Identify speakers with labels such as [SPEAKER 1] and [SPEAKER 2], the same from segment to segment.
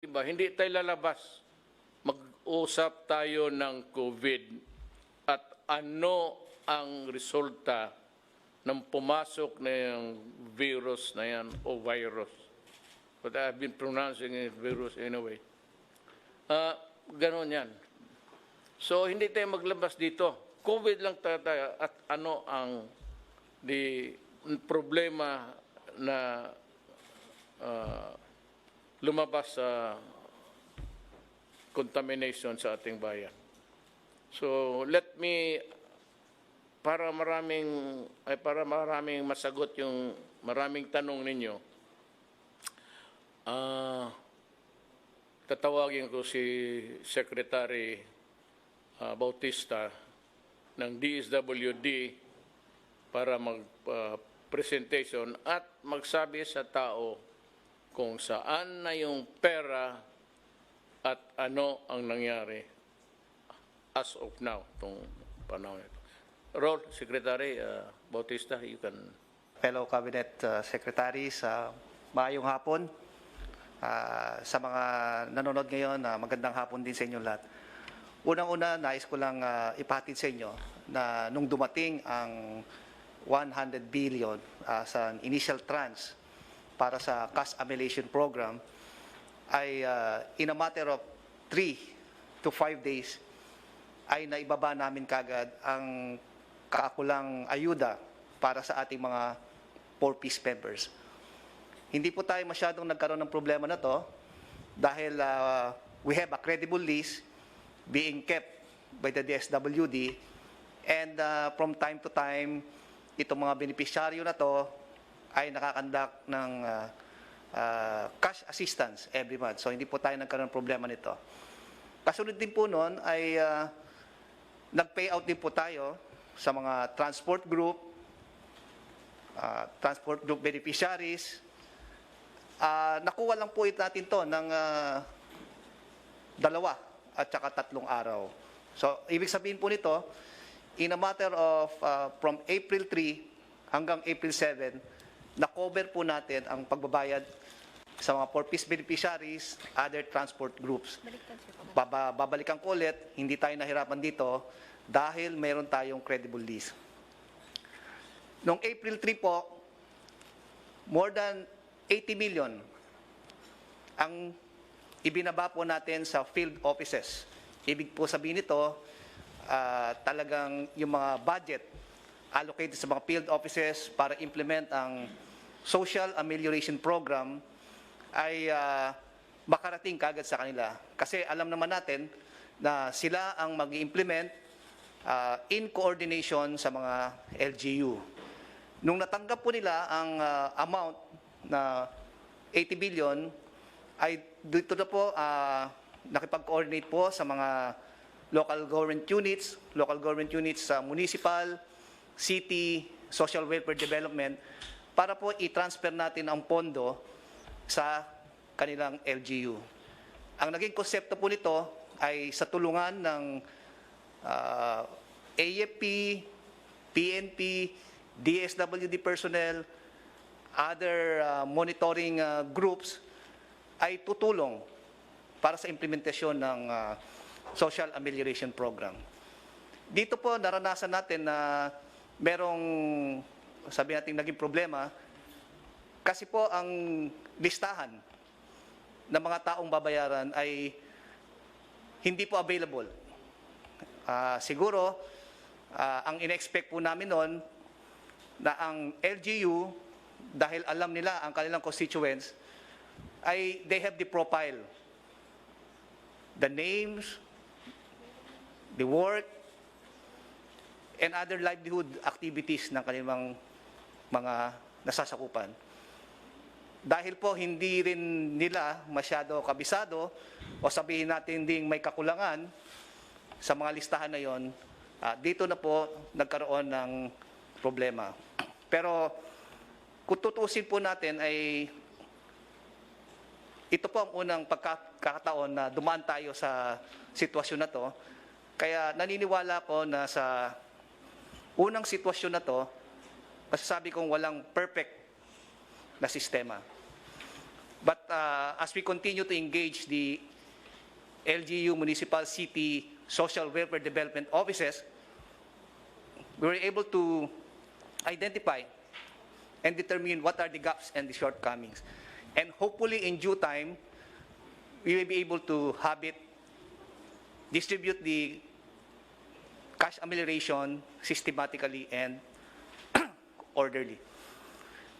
[SPEAKER 1] Diba, hindi tayo lalabas. Mag-usap tayo ng COVID at ano ang resulta ng pumasok na yung virus na yan o virus. But I've been pronouncing it virus anyway. Ganon yan. So hindi tayo maglabas dito. COVID lang tayo at ano ang problema na lumabas sa contamination sa ating bayan. So let me para maraming masagot yung maraming tanong ninyo. Tatawagin ko si Secretary Bautista ng DSWD para mag-presentation at magsabi sa tao kung saan na yung pera at ano ang nangyari as of now, itong panahon ito. Secretary Bautista, you can...
[SPEAKER 2] Fellow Cabinet Secretaries, maayong hapon. Sa mga nanonood ngayon, magandang hapon din sa inyo lahat. Unang-una, nais ko lang ipahatid sa inyo na nung dumating ang 100 billion sa initial tranche para sa cash annihilation program, ay in a matter of 3 to 5 days, ay naibaba namin kagad ang kaakulang ayuda para sa ating mga 4-piece members. Hindi po tayo masyadong nagkaroon ng problema na to dahil we have a credible list being kept by the DSWD, and from time to time, itong mga beneficiaryo na to ay nakakandak ng cash assistance every month. So hindi po tayo nagkaroon ng problema nito. Kasunod din po noon ay nag-payout din po tayo sa mga transport group beneficiaries. Nakuha lang po natin to ng 2 at saka 3 araw. So ibig sabihin po nito, in a matter of from April 3 hanggang April 7, na-cover po natin ang pagbabayad sa mga 4-piece beneficiaries, other transport groups. Babalikan ko ulit, hindi tayo nahirapan dito dahil meron tayong credible list. Noong April 3 po, more than 80 million ang ibinaba po natin sa field offices. Ibig po sabihin nito, talagang yung mga budget allocated sa mga field offices para implement ang social amelioration program ay makarating kagad sa kanila. Kasi alam naman natin na sila ang mag-implement in coordination sa mga LGU. Nung natanggap po nila ang amount na 80 billion, ay dito na po nakipag-coordinate po sa mga local government units sa municipal, city, social welfare development, para po i-transfer natin ang pondo sa kanilang LGU. Ang naging konsepto po nito ay sa tulungan ng AFP, PNP, DSWD personnel, other monitoring groups ay tutulong para sa implementasyon ng social amelioration program. Dito po naranasan natin na merong, sabi natin, naging problema kasi po ang listahan ng mga taong babayaran ay hindi po available. Siguro, ang in-expect po namin noon na ang LGU, dahil alam nila ang kanilang constituents, ay they have the profile, the names, the work, and other livelihood activities ng kanilang mga nasasakupan. Dahil po hindi rin nila masyado kabisado o sabihin natin ding may kakulangan sa mga listahan na yon, dito na po nagkaroon ng problema. Pero kung tutusin po natin ay ito po ang unang pagkakataon na dumaan tayo sa sitwasyon na to. Kaya naniniwala ko na sa unang sitwasyon na to, masasabi kong walang perfect na sistema. But as we continue to engage the LGU municipal city social welfare development offices, we were able to identify and determine what are the gaps and the shortcomings. And hopefully in due time, we will be able to have it distribute the cash amelioration systematically and orderly.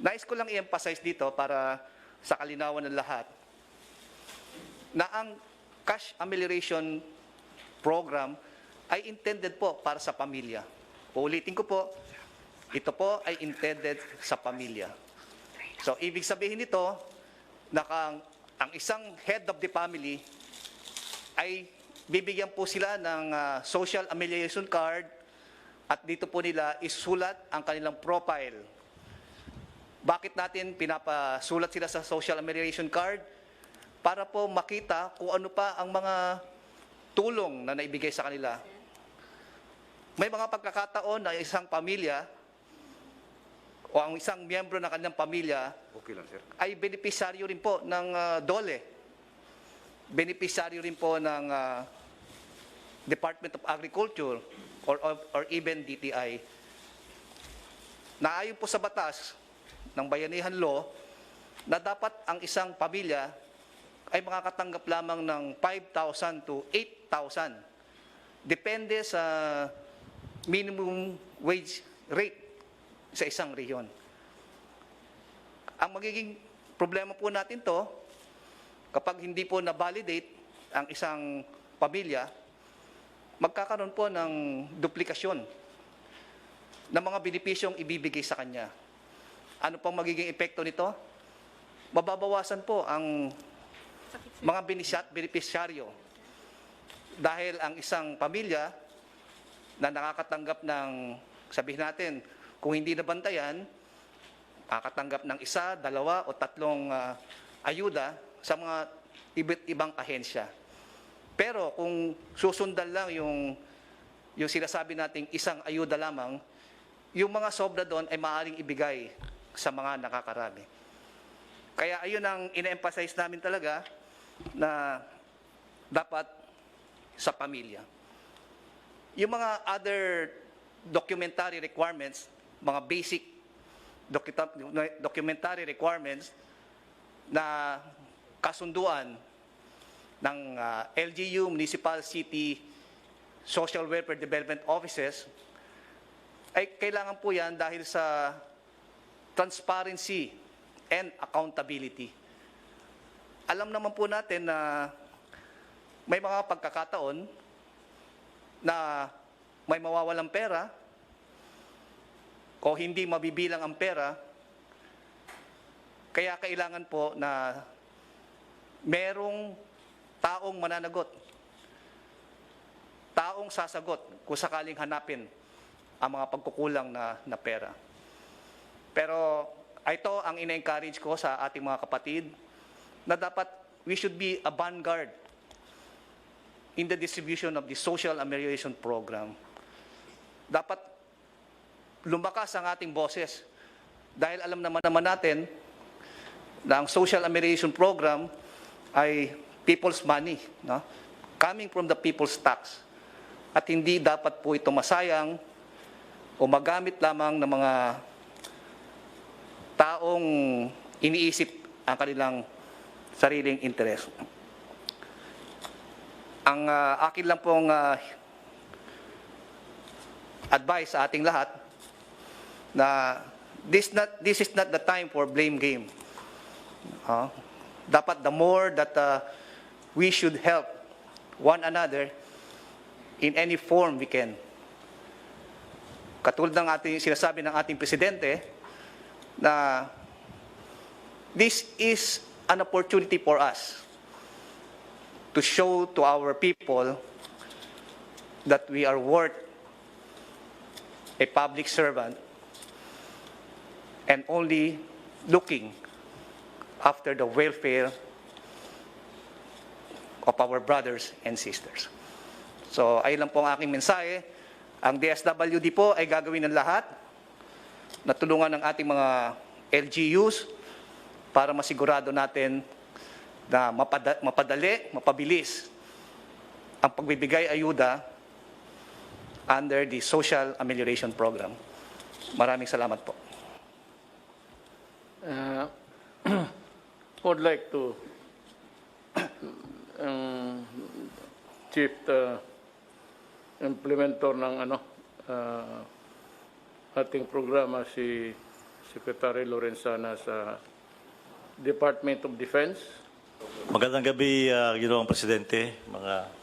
[SPEAKER 2] Nais ko lang i-emphasize dito para sa kalinawan ng lahat na ang cash amelioration program ay intended po para sa pamilya. Uulitin ko po, ito po ay intended sa pamilya. So, ibig sabihin nito na ang isang head of the family ay bibigyan po sila ng social amelioration card at dito po nila isulat ang kanilang profile. Bakit natin pinapasulat sila sa social amelioration card? Para po makita kung ano pa ang mga tulong na naibigay sa kanila. May mga pagkakataon na isang pamilya o ang isang miyembro ng kanilang pamilya
[SPEAKER 3] Okay lang, sir.
[SPEAKER 2] ay benepisaryo rin po ng DOLE. Benepisaryo rin po ng Department of Agriculture or even DTI. Naayon po sa batas ng Bayanihan Law na dapat ang isang pamilya ay makakatanggap lamang ng 5,000 to 8,000. Depende sa minimum wage rate sa isang rehiyon. Ang magiging problema po natin to, kapag hindi po na-validate ang isang pamilya, magkakaroon po ng duplikasyon ng mga benepisyong ibibigay sa kanya. Ano pong magiging epekto nito? Mababawasan po ang mga benepisyaryo dahil ang isang pamilya na nakakatanggap ng, sabihin natin, kung hindi nabantayan, nakakatanggap ng 1, 2 o 3 ayuda sa mga iba't ibang ahensya. Pero kung susundan lang yung sinasabi nating isang ayuda lamang, yung mga sobra doon ay maaaring ibigay sa mga nakakarami. Kaya ayun ang ina-emphasize namin talaga na dapat sa pamilya. Yung mga other documentary requirements, mga basic documentary requirements na kasunduan ng LGU, Municipal City Social Welfare Development Offices, ay kailangan po yan dahil sa transparency and accountability. Alam naman po natin na may mga pagkakataon na may mawawalang pera o hindi mabibilang ang pera, kaya kailangan po na merong taong mananagot, taong sasagot kung sakaling hanapin ang mga pagkukulang na pera. Pero ito ang ina-encourage ko sa ating mga kapatid na dapat we should be a vanguard in the distribution of the social amelioration program. Dapat lumakas ang ating boses dahil alam naman natin na ang social amelioration program ay people's money, no? Coming from the people's tax. At hindi dapat po ito masayang o magamit lamang ng mga taong iniisip ang kanilang sariling interes. Ang akin lang pong advice sa ating lahat na this is not the time for blame game. Dapat the more that we should help one another in any form we can. Katulad ng ating sinasabi ng ating presidente na this is an opportunity for us to show to our people that we are worth a public servant and only looking after the welfare of our brothers and sisters. So, ayun lang po ang aking mensahe. Ang DSWD po ay gagawin ng lahat na tulungan ng ating mga LGUs para masigurado natin na mapadali, mapabilis ang pagbibigay ayuda under the Social Amelioration Program. Maraming salamat po.
[SPEAKER 1] Would like to Chief implementor ng ating programa si Secretary Lorenzana sa Department of Defense.
[SPEAKER 3] Magandang gabi, Ginoong Presidente, mga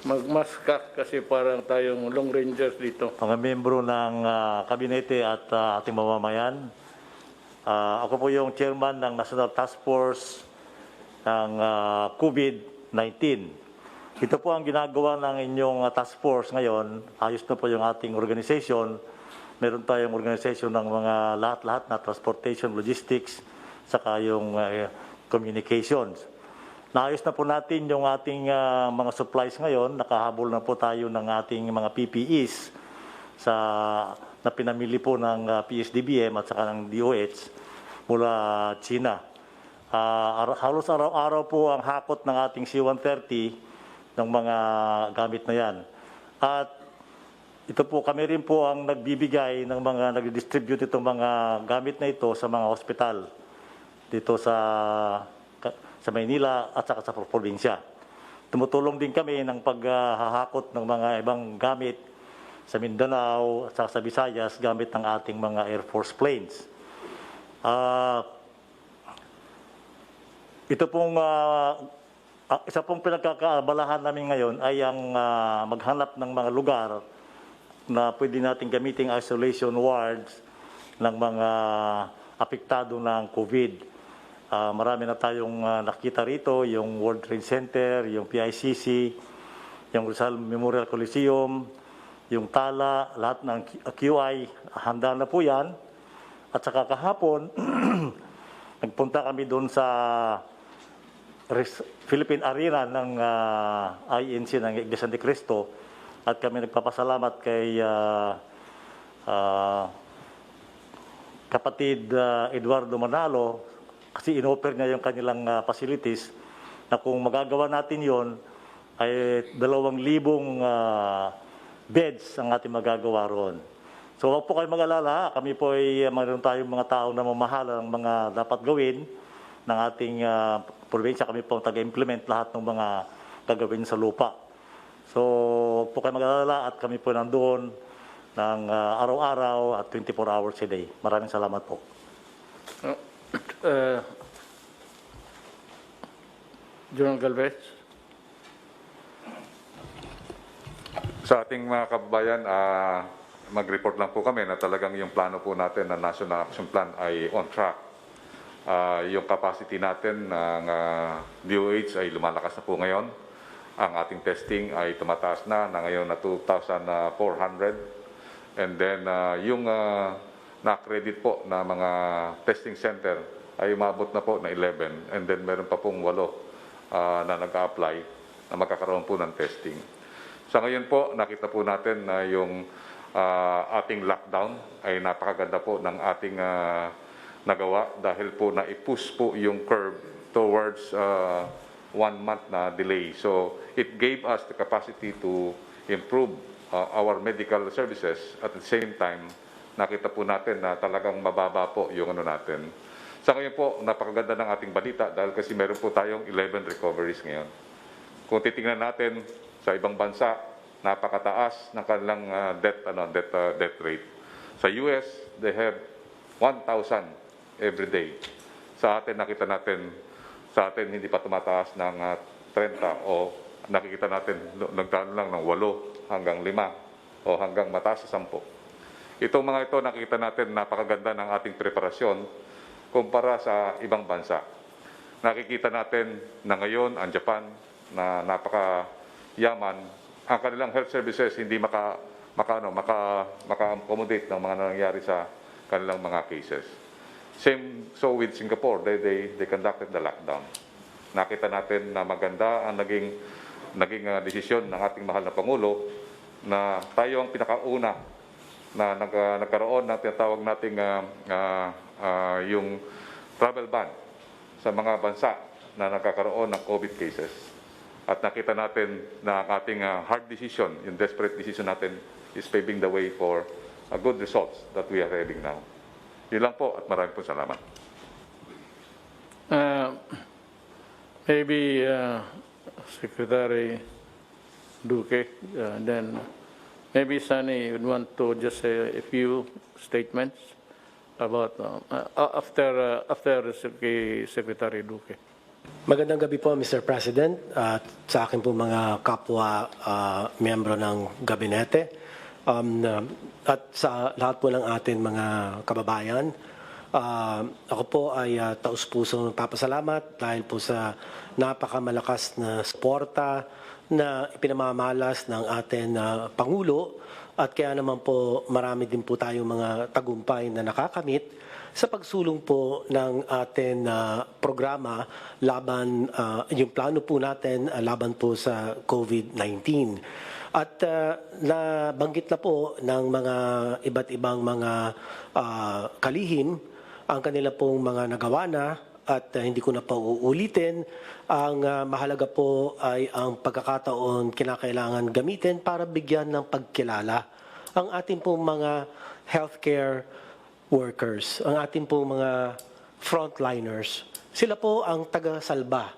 [SPEAKER 1] Magmaska kasi parang tayong long rangers dito.
[SPEAKER 3] membro ng kabinete at ating mamamayan. Ako po yung chairman ng National Task Force ng COVID-19. Ito po ang ginagawa ng inyong task force ngayon. Ayos na po yung ating organization. Meron tayong organization ng mga lahat-lahat na transportation, logistics, saka yung communications. Naayos na po natin yung ating mga supplies ngayon. Nakahabol na po tayo ng ating mga PPEs na pinamili po ng PSDBM at saka ng DOH mula China. Halos araw-araw po ang hakot ng ating C-130 ng mga gamit na yan. At ito po, kami rin po ang nagbibigay ng mga nag-distribute itong mga gamit na ito sa mga hospital dito sa Maynila at saka sa probinsya. Tumutulong din kami ng paghahakot ng mga ibang gamit sa Mindanao at saka sa Visayas gamit ng ating mga Air Force planes. Ito pong isa pong pinagkakaabalahan namin ngayon ay ang maghanap ng mga lugar na pwede natin gamiting isolation wards ng mga apektado ng COVID. Marami na tayong nakita rito, yung World Trade Center, yung PICC, yung Rizal Memorial Coliseum, yung Tala, lahat ng QI, handa na po yan. At saka kahapon, nagpunta kami doon sa Philippine Arena ng INC ng Iglesia de Cristo at kami nagpapasalamat kay kapatid Eduardo Manalo kasi inoffer niya yung kanilang facilities na kung magagawa natin yon ay 2,000 beds ang ating magagawa roon. So huwag po kayo mag-alala, kami po ay mayroon tayong mga tao na mamahala ng mga dapat gawin ng ating probinsya. Kami po taga-implement lahat ng mga gagawin sa lupa. So huwag po kayo mag-alala at kami po nandoon ng araw-araw at 24 hours a day. Maraming salamat po.
[SPEAKER 1] General Galvez.
[SPEAKER 4] Sa ating mga kababayan, mag-report lang po kami na talagang yung plano po natin na National Action Plan ay on track. Yung capacity natin ng DOH ay lumalakas na po ngayon. Ang ating testing ay tumataas na ngayon na 2,400. And then yung na-credit po na mga testing center ay umabot na po na 11. And then meron pa pong 8 na nag-a-apply na magkakaroon po ng testing. Sa ngayon po, nakita po natin na yung ating lockdown ay napakaganda po ng ating nagawa dahil po na-push po yung curve towards 1 month na delay. So it gave us the capacity to improve our medical services. At the same time, nakita po natin na talagang mababa po yung ano natin. Sa ngayon po, napakaganda ng ating balita dahil kasi meron po tayong 11 recoveries ngayon. Kung titingnan natin sa ibang bansa, napakataas ng kanilang death rate. Sa US, they have 1,000 every day. Sa atin, nakita natin, sa atin hindi pa tumataas ng 30 o nakikita natin nagdaan lang ng 8 hanggang 5 o hanggang mataas sa 10. Itong mga ito, nakikita natin napakaganda ng ating preparasyon kumpara sa ibang bansa. Nakikita natin na ngayon ang Japan na napakayaman, ang kanilang health services hindi maka-accommodate ng mga nangyayari sa kanilang mga cases. Same so with Singapore, they conducted the lockdown. Nakita natin na maganda ang naging desisyon ng ating mahal na Pangulo na tayo ang pinakauna na nagkaroon ng tinatawag nating yung travel ban sa mga bansa na nagkakaroon ng COVID cases. At nakita natin na ang ating hard decision, yung desperate decision natin, is paving the way for good results that we are having now. Yun lang po at maraming po salamat.
[SPEAKER 1] Maybe Secretary Duque, then maybe Sunny would want to just say a few statements about after Secretary Duque.
[SPEAKER 5] Magandang gabi po, Mr. President, at sa akin po mga kapwa miyembro ng gabinete, at sa lahat po ng atin mga kababayan. Ako po ay taus-pusong nagpapasalamat dahil po sa napakamalakas na suporta na ipinamamalas ng ating Pangulo, at kaya naman po marami din po tayong mga tagumpay na nakakamit sa pagsulong po ng ating programa laban, yung plano po natin laban po sa COVID-19. At nabanggit na po ng mga iba't ibang mga kalihim ang kanila pong mga nagawa na, at hindi ko na pa uulitin. Ang mahalaga po ay ang pagkakataon kinakailangan gamitin para bigyan ng pagkilala ang ating pong mga healthcare workers, ang ating pong mga frontliners. Sila po ang taga-salba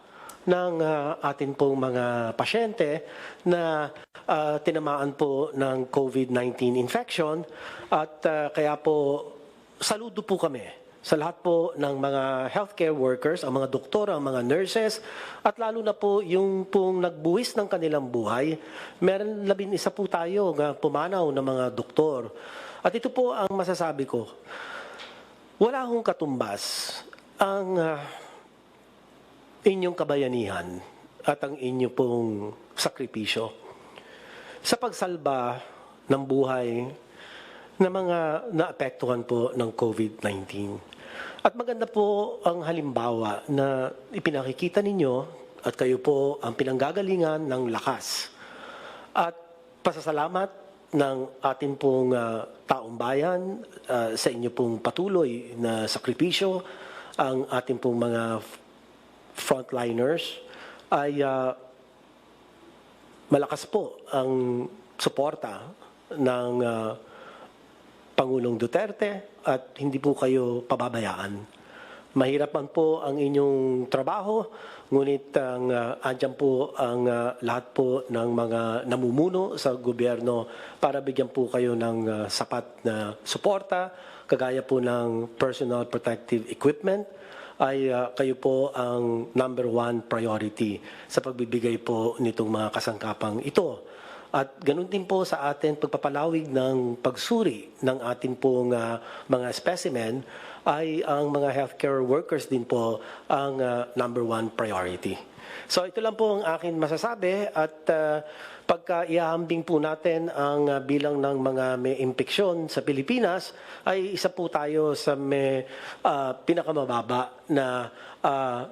[SPEAKER 5] ng ating pong mga pasyente na tinamaan po ng COVID-19 infection, at kaya po saludo po kami sa lahat po ng mga healthcare workers, ang mga doktor, ang mga nurses, at lalo na po yung pong nagbuwis ng kanilang buhay. Meron 11 po tayo na pumanaw ng mga doktor. At ito po ang masasabi ko. Wala hong katumbas ang inyong kabayanihan at ang inyong pong sakripisyo sa pagsalba ng buhay ng mga naapektuhan po ng COVID-19. At maganda po ang halimbawa na ipinakikita ninyo, at kayo po ang pinanggagalingan ng lakas at pasasalamat ng ating pong taong bayan sa inyo pong patuloy na sakripisyo. Ang ating pong mga frontliners ay malakas po ang suporta ng Pangulong Duterte, at hindi po kayo pababayaan. Mahirap man po ang inyong trabaho, ngunit andyan po ang lahat po ng mga namumuno sa gobyerno para bigyan po kayo ng sapat na suporta, kagaya po ng personal protective equipment, ay kayo po ang number 1 priority sa pagbibigay po nitong mga kasangkapang ito. At ganun din po sa atin pagpapalawig ng pagsuri ng ating pong mga specimen, ay ang mga healthcare workers din po ang number 1 priority. So ito lang po ang akin masasabi, at pagka ihahambing po natin ang bilang ng mga may impeksyon sa Pilipinas, ay isa po tayo sa may pinakamababa na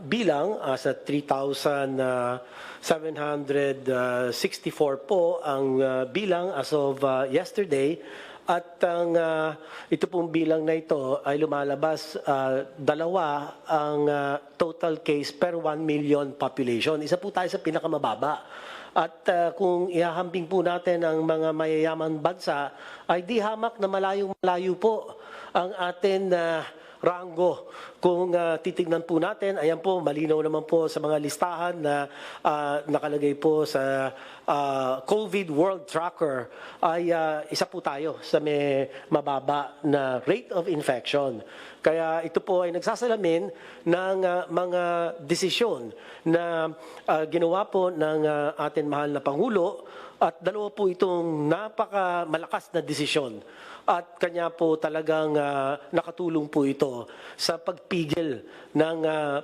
[SPEAKER 5] bilang sa 3,764 po ang bilang as of yesterday. At ang ito pong bilang na ito ay lumalabas 2 ang total case per 1 million population. Isa po tayo sa pinakamababa. At kung ihahambing po natin ang mga mayayaman bansa, ay di hamak na malayong-malayo po ang atin ranggo. Kung titignan po natin, ayan po, malinaw naman po sa mga listahan na nakalagay po sa COVID World Tracker, ay isa po tayo sa may mababa na rate of infection. Kaya ito po ay nagsasalamin ng mga desisyon na ginawa po ng ating mahal na Pangulo, at dalawa po itong napakamalakas na desisyon. At kanya po talagang nakatulong po ito sa pagpigil ng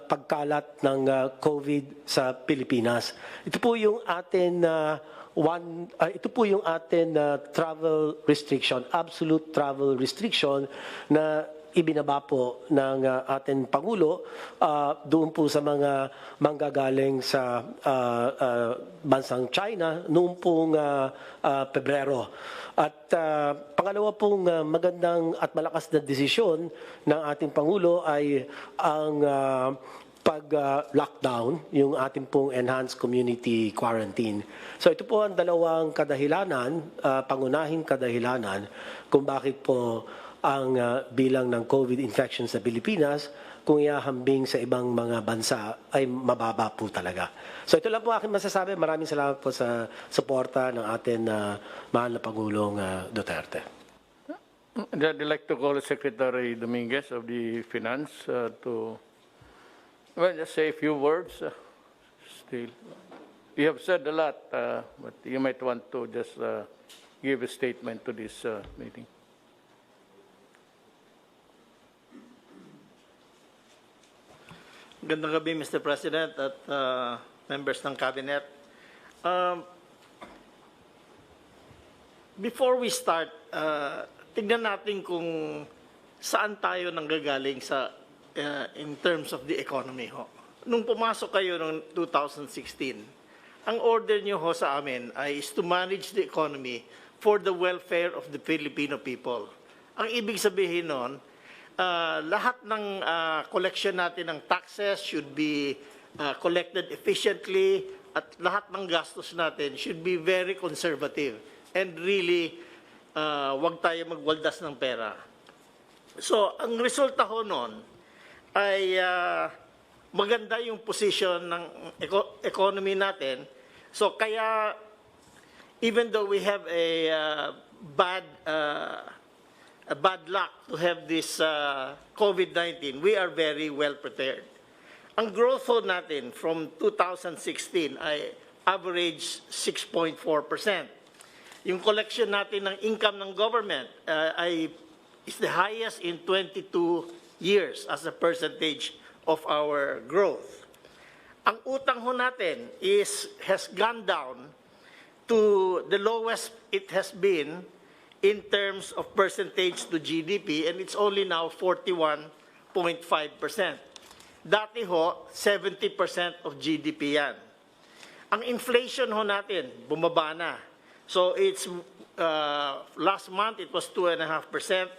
[SPEAKER 5] pagkalat ng COVID sa Pilipinas. Ito po yung atin travel restriction, absolute travel restriction, na ibinaba po ng ating Pangulo doon po sa mga manggagaling sa bansang China noong pong Pebrero. At pangalawa pong magandang at malakas na desisyon ng ating Pangulo ay ang pag-lockdown, yung ating pong enhanced community quarantine. So ito po ang dalawang kadahilanan, pangunahing kadahilanan kung bakit po ang bilang ng COVID infection sa Pilipinas kung ihahambing sa ibang mga bansa ay mababa po talaga. So ito lang po aking masasabi. Maraming salamat po sa suporta ng ating mahal na Pangulong Duterte.
[SPEAKER 1] I'd like to call Secretary Dominguez of the Finance to just say a few words. Still, you have said a lot, but you might want to just give a statement to this meeting.
[SPEAKER 6] Gandang gabi, Mr. President at members ng Cabinet. Before we start, tignan natin kung saan tayo nanggagaling sa in terms of the economy ho. Nung pumasok kayo noong 2016, ang order niyo ho sa amin ay is to manage the economy for the welfare of the Filipino people. Ang ibig sabihin nun, lahat ng collection natin ng taxes should be collected efficiently at lahat ng gastos natin should be very conservative and really wag tayo magwaldas ng pera. So, ang resulta ho nun ay maganda yung position ng economy natin. So, kaya even though we have a bad luck to have this COVID-19, we are very well prepared. Ang growth natin from 2016 ay average 6.4%. Yung collection natin ng income ng government is the highest in 22 years as a percentage of our growth. Ang utang ho natin has gone down to the lowest it has been in terms of percentage to GDP, and it's only now 41.5%. Dati ho, 70% of GDP yan. Ang inflation ho natin, bumaba na. So it's, last month it was 2.5%,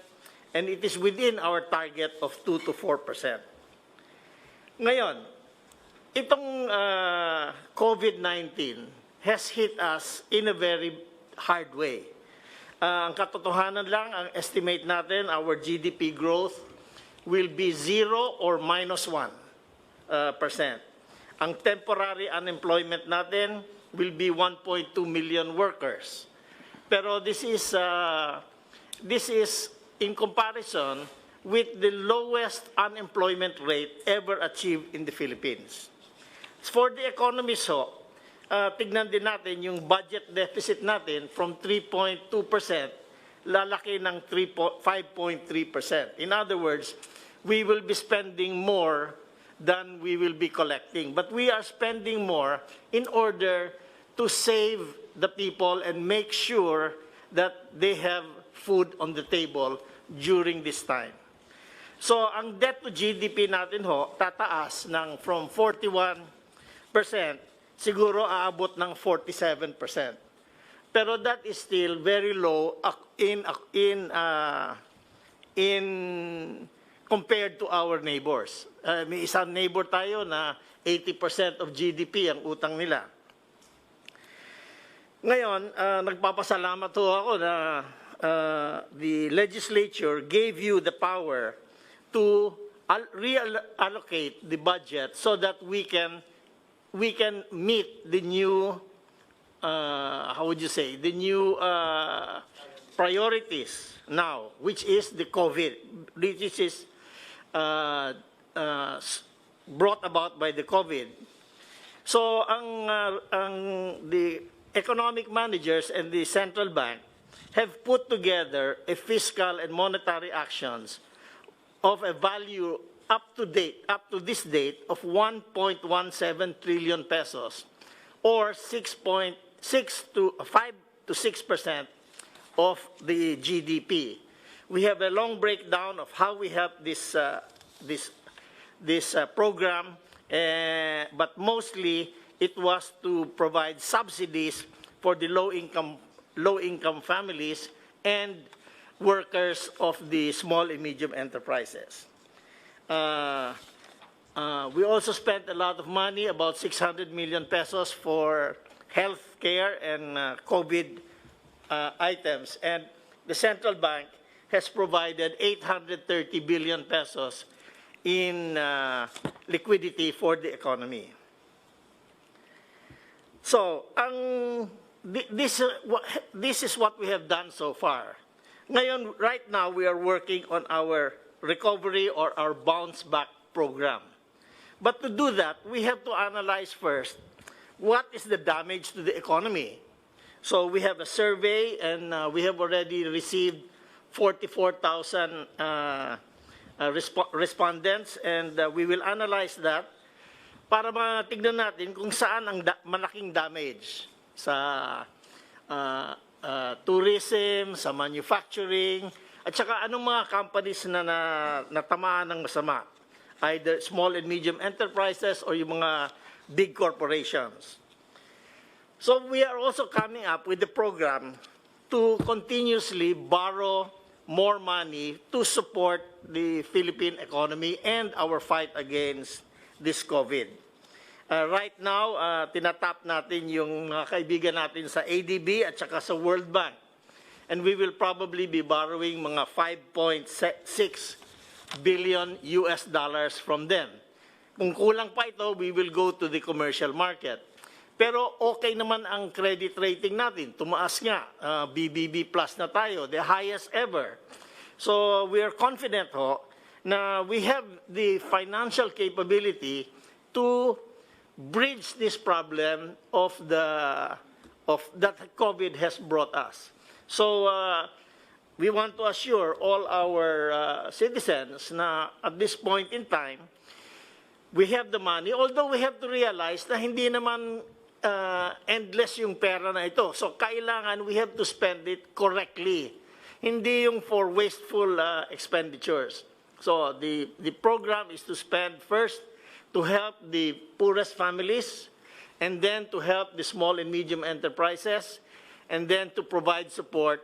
[SPEAKER 6] and it is within our target of 2 to 4%. Ngayon, itong COVID-19 has hit us in a very hard way. Ang katotohanan lang, ang estimate natin, our GDP growth will be 0 or minus 1%. Ang temporary unemployment natin will be 1.2 million workers. Pero this is in comparison with the lowest unemployment rate ever achieved in the Philippines. For the economy tignan din natin yung budget deficit natin from 3.2%, lalaki ng 5.3%. In other words, we will be spending more than we will be collecting. But we are spending more in order to save the people and make sure that they have food on the table during this time. So, ang debt to GDP natin tataas from 41%, siguro aabot ng 47%. Pero that is still very low in compared to our neighbors. May isang neighbor tayo na 80% of GDP ang utang nila. Ngayon, nagpapasalamat ako na the legislature gave you the power to reallocate the budget so that we can meet the new how would you say, the new priorities now, which is the COVID, which is brought about by the COVID. So the economic managers and the central bank have put together a fiscal and monetary actions of a value up to this date of 1.17 trillion pesos, or 5 to 6% of the GDP, we have a long breakdown of how we help this program, but mostly it was to provide subsidies for the low-income families and workers of the small and medium enterprises. We also spent a lot of money, about 600 million pesos for health care and COVID items. And the central bank has provided 830 billion pesos in liquidity for the economy. So, this is what we have done so far. Ngayon, right now, we are working on our recovery or our bounce back program. But to do that, we have to analyze first what is the damage to the economy. So we have a survey, and we have already received 44,000 respondents, and we will analyze that para matignan natin kung saan ang malaking damage sa tourism, sa manufacturing, at saka anong mga companies na natamaan ng masama, either small and medium enterprises or yung mga big corporations. So we are also coming up with the program to continuously borrow more money to support the Philippine economy and our fight against this COVID. Right now, tinatap natin yung mga kaibigan natin sa ADB at saka sa World Bank. And we will probably be borrowing mga 5.6 billion US dollars from them. Kung kulang pa ito, we will go to the commercial market. Pero okay naman ang credit rating natin. Tumaas nga, BBB plus na tayo, the highest ever. So we are confident na we have the financial capability to bridge this problem of that COVID has brought us. So we want to assure all our citizens na at this point in time, we have the money, although we have to realize na hindi naman endless yung pera na ito. So kailangan we have to spend it correctly. Hindi yung for wasteful expenditures. So the program is to spend first to help the poorest families, and then to help the small and medium enterprises, and then to provide support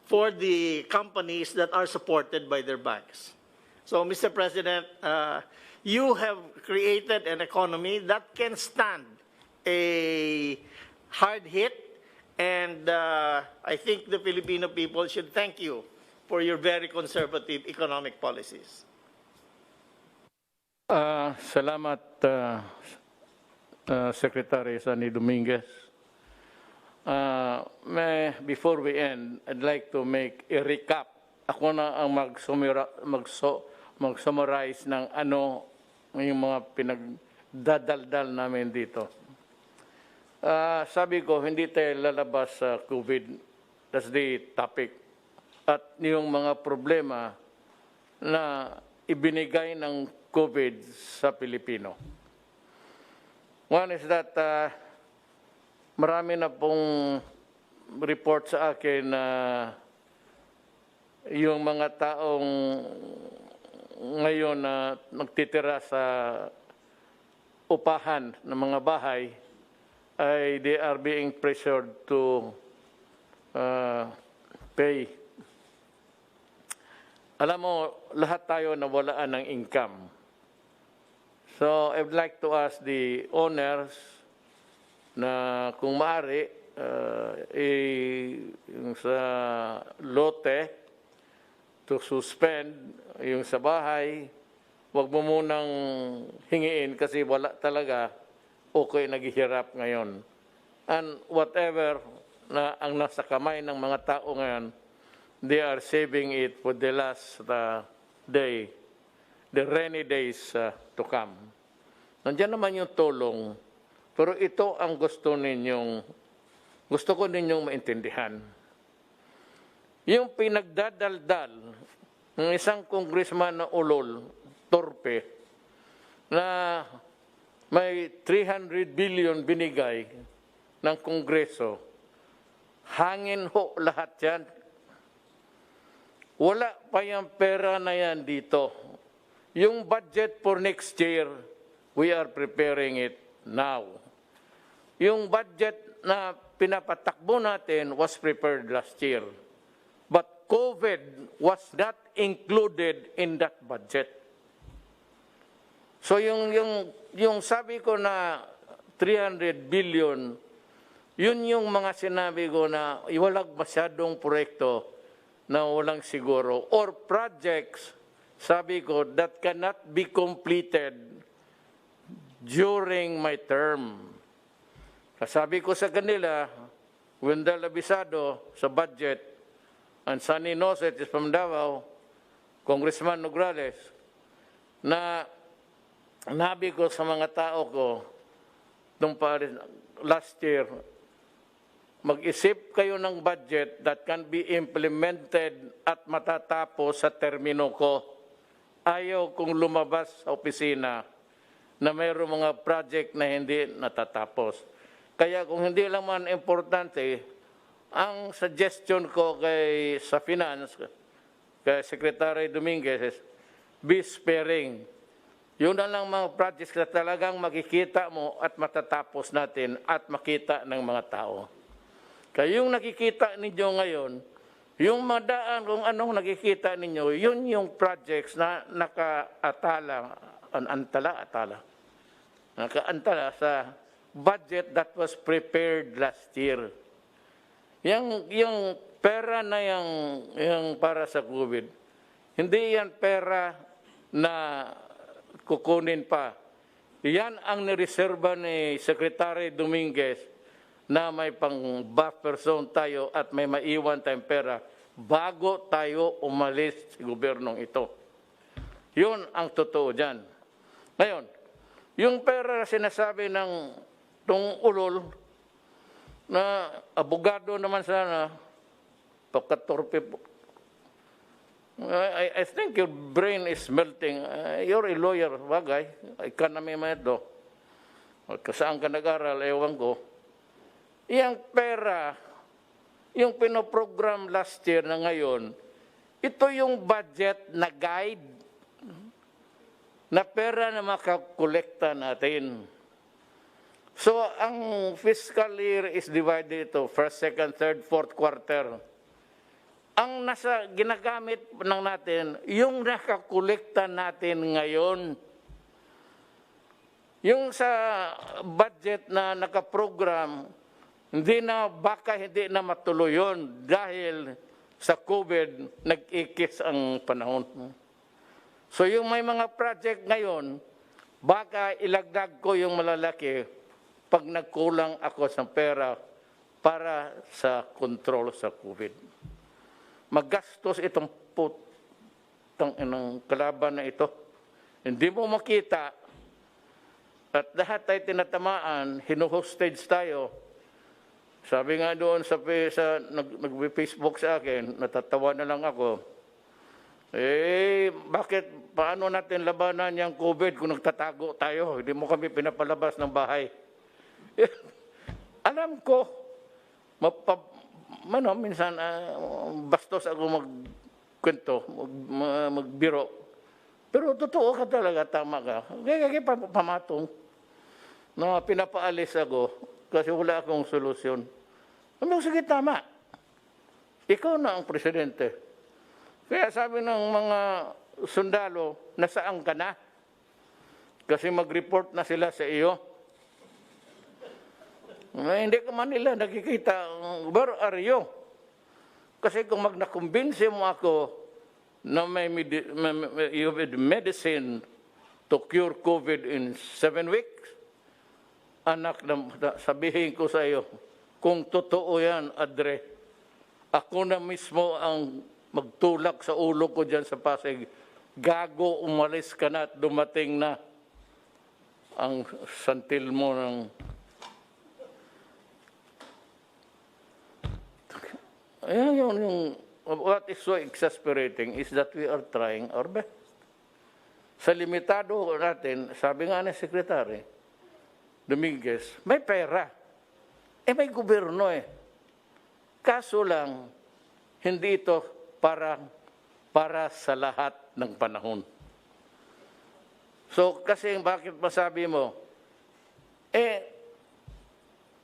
[SPEAKER 6] for the companies that are supported by their banks. So, Mr. President, you have created an economy that can stand a hard hit, and I think the Filipino people should thank you for your very conservative economic policies.
[SPEAKER 1] Salamat, Secretary Sunny Dominguez. Before we end, I'd like to make a recap. Ako na ang mag-summarize ng ano yung mga pinagdadaldal namin dito. Sabi ko, hindi tayo lalabas sa COVID. That's the topic. At yung mga problema na ibinigay ng COVID sa Pilipino. One is that marami na pong report sa akin na yung mga taong ngayon na nagtitira sa upahan ng mga bahay ay they are being pressured to pay. Alam mo, lahat tayo nawalaan ng income. So, I would like to ask the owners na kung maaari, yung sa lote, to suspend yung sa bahay, wag mo munang hingiin kasi wala talaga, okay naghihirap ngayon. And whatever na ang nasa kamay ng mga tao ngayon, they are saving it for the last day, the rainy days to come. Nandiyan naman yung tulong, pero ito ang gusto ko ninyong maintindihan. Yung pinagdadaldal ng isang congressman na ulol, torpe, na may 300 billion binigay ng Kongreso, hangin ho lahat yan. wala pa yung pera na yan dito. Yung budget for next year, we are preparing it now. Yung budget na pinapatakbo natin was prepared last year. But COVID was not included in that budget. So yung sabi ko na 300 billion, yun yung mga sinabi ko na walang masyadong proyekto na walang siguro. Or projects, sabi ko, that cannot be completed during my term. Sabi ko sa kanila, Wendell Abisado sa budget, and Sunny Noset is from Davao, Congressman Nograles, na nabi ko sa mga tao ko, last year, mag-isip kayo ng budget that can be implemented at matatapos sa termino ko. Ayaw kong lumabas sa opisina na mayroong mga project na hindi natatapos. Kaya kung hindi lang man importante, ang suggestion ko sa Finance, kay Secretary Dominguez, be sparing. Yun na lang mga projects na talagang makikita mo at matatapos natin at makita ng mga tao. Kaya yung nakikita ninyo ngayon, yung madaan kung anong nakikita ninyo, yun yung projects na nakaantala sa budget that was prepared last year. Yung pera na yung para sa COVID, hindi yan pera na kukunin pa. Yan ang nireserba ni Secretary Dominguez na may pang buffer zone tayo at may maiwan tayong pera bago tayo umalis sa gobyernong ito. Yun ang totoo dyan. Ngayon, yung pera na sinasabi ng tong ulol na abogado naman sana, pagkatorpe po. I think your brain is melting. You're a lawyer, bagay. Economy man ito. Saan ka nag-aral, ewan ko. Yang pera, yung pinoprogram last year na ngayon, ito yung budget na guide na pera na makakolekta natin. So, ang fiscal year is divided ito, first, second, third, fourth quarter. Ang ginagamit ng natin, yung nakakolekta natin ngayon. Yung sa budget na nakaprogram, hindi na matuloy yun dahil sa COVID, nag-ikis ang panahon. So yung may mga project ngayon, baka ilagdag ko yung malalaki pag nagkulang ako sa pera para sa control sa COVID. Magastos itong inang kalaban na ito. Hindi mo makita at lahat ay tinatamaan, hinuhostage tayo. Sabi nga doon nag-Facebook sa akin, natatawa na lang ako. Paano natin labanan yung COVID kung nagtatago tayo? Hindi mo kami pinapalabas ng bahay. Alam ko, minsan bastos ako magkwento, magbiro. Pero totoo ka talaga, tama ka. Kaya pamatong na pinapaalis ako kasi wala akong solusyon. Sige, tama. Ikaw na ang presidente. Kaya sabi ng mga sundalo, nasaan ka na? Kasi mag-report na sila sa iyo. Hindi ka man nila nakikita, where are you? Kasi kung nakumbinsi mo ako na you have medicine to cure COVID in 7 weeks, anak, sabihin ko sa iyo, kung totoo yan, Adre, ako na mismo ang magtulak sa ulo ko dyan sa Pasig, gago, umalis ka na at dumating na ang santil mo ng... What is so exasperating is that we are trying our best. Sa limitado natin, sabi nga ni Secretary Dominguez, may pera. May gobyerno Kaso lang, hindi ito para para sa lahat ng panahon. So kasi bakit masabi mo,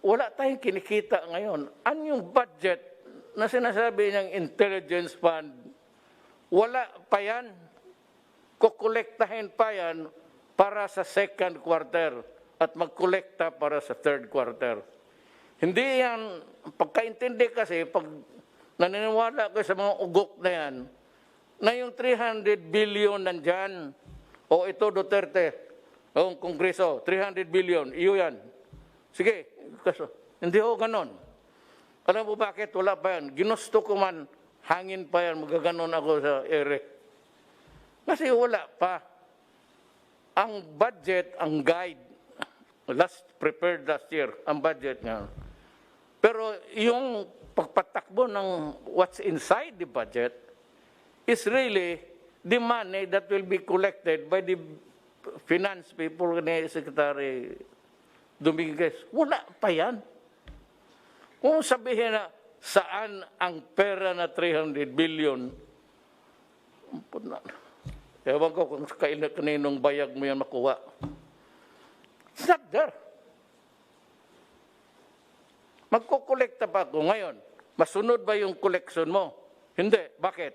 [SPEAKER 1] wala tayong kinikita ngayon. Ano yung budget na sinasabi niyang intelligence fund, wala pa yan. Kukolektahin pa yan para sa second quarter at magkolekta para sa third quarter. Hindi yan, pagkaintindi kasi, pag naniniwala ko sa mga ugok na yan, na yung 300 billion nandyan, o ito Duterte, o Kongreso, 300 billion, iyo yan. Sige, kaso, hindi ho ganon. Alam mo bakit? Wala pa yan. Ginusto ko man, hangin pa yan, magaganon ako sa ere. Kasi wala pa. Ang budget, ang guide, prepared last year, ang budget nga. Pero yung pagpatakbo ng what's inside the budget is really the money that will be collected by the finance people ni Secretary Dominguez. Wala pa yan. Kung sabihin na saan ang pera na 300 billion, ewan ko kung kaninong bayag mo yan makuha. It's not there. Magkukolekta pa ako ngayon. Masunod ba yung collection mo? Hindi. Bakit?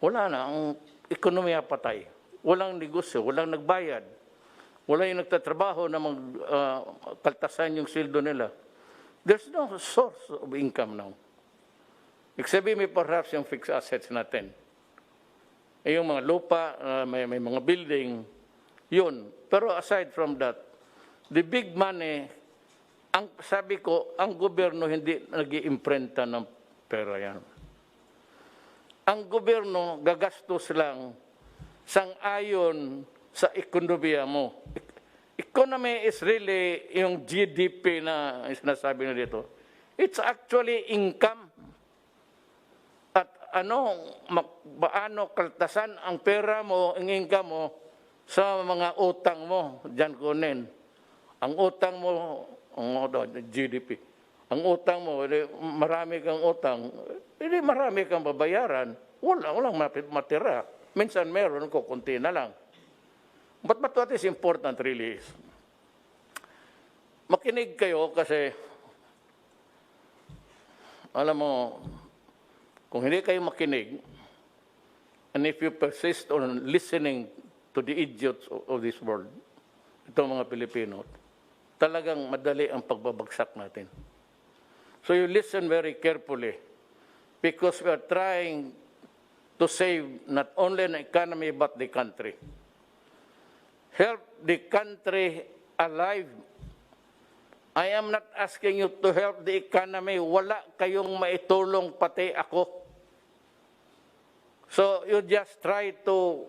[SPEAKER 1] Wala na. Ang ekonomiya patay. Walang negosyo. Walang nagbayad. Wala yung nagtatrabaho na kaltasan yung sildo nila. There's no source of income now. Except may perhaps yung fixed assets natin. Yung mga lupa, may mga building, yun. Pero aside from that, the big money, sabi ko, ang gobyerno hindi nag-iimprenta ng pera yan. Ang gobyerno gagastos lang sang-ayon sa ekonomiya mo. Economy is really yung GDP na sinasabi na dito. It's actually income. At paano kaltasan ang pera mo, ang income mo, sa mga utang mo, diyan kunin. Ang utang mo, GDP. Ang utang mo, marami kang utang, hindi marami kang babayaran, walang matira. Minsan meron, kukunti na lang. But what is important really is, makinig kayo kasi, alam mo, kung hindi kayo makinig, and if you persist on listening to the idiots of this world, itong mga Pilipino, talagang madali ang pagbabagsak natin. So you listen very carefully because we are trying to save not only an economy but the country. Help the country alive. I am not asking you to help the economy. Wala kayong maitulong pati ako. So you just try to,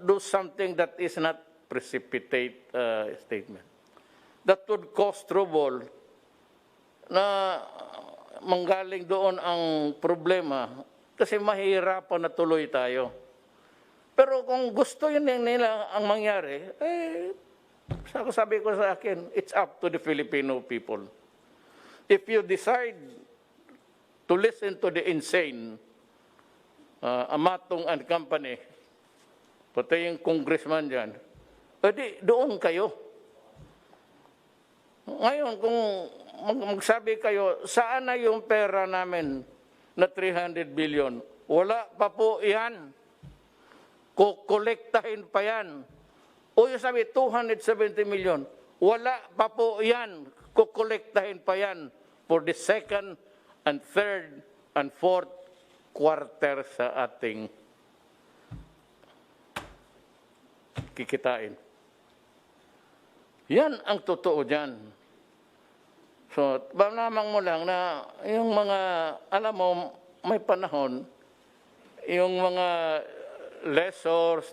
[SPEAKER 1] do something that is not precipitate statement. That would cause trouble na manggaling doon ang problema kasi mahihirapan na tuloy tayo. Pero kung gusto yun nila ang mangyari, sabi ko sa akin, it's up to the Filipino people. If you decide to listen to the insane, Amatong and company, pati yung congressman dyan, doon kayo. Ngayon, kung magsabi kayo, saan na yung pera namin na 300 billion? Wala pa po yan. Kukolektahin pa yan. O yung sabi, 270 million. Wala pa po yan. Kukolektahin pa yan for the second and third and fourth quarter sa ating kikitain. Yan ang totoo dyan. So, lamang mo lang na yung mga, alam mo, may panahon, yung mga lessors,